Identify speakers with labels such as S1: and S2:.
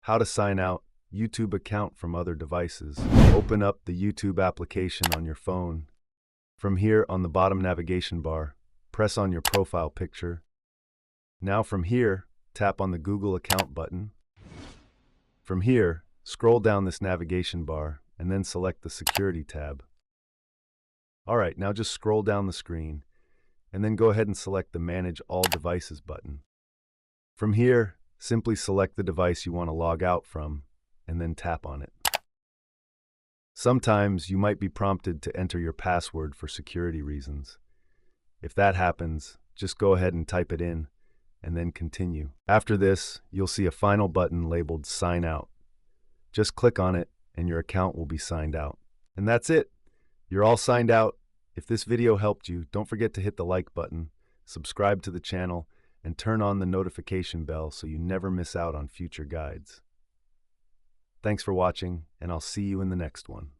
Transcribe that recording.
S1: How to sign out YouTube account from other devices. Open up the YouTube application on your phone. From here, on the bottom navigation bar, press on your profile picture. Now from here, tap on the Google account button. From here, scroll down this navigation bar and then select the Security tab. Alright, now just scroll down the screen and then go ahead and select the Manage All Devices button. From here, simply select the device you want to log out from and then tap on it. Sometimes you might be prompted to enter your password for security reasons. If that happens, just go ahead and type it in and then continue. After this, you'll see a final button labeled Sign Out. Just click on it and your account will be signed out. And that's it. You're all signed out. If this video helped you, don't forget to hit the like button, subscribe to the channel, and turn on the notification bell so you never miss out on future guides. Thanks for watching, and I'll see you in the next one.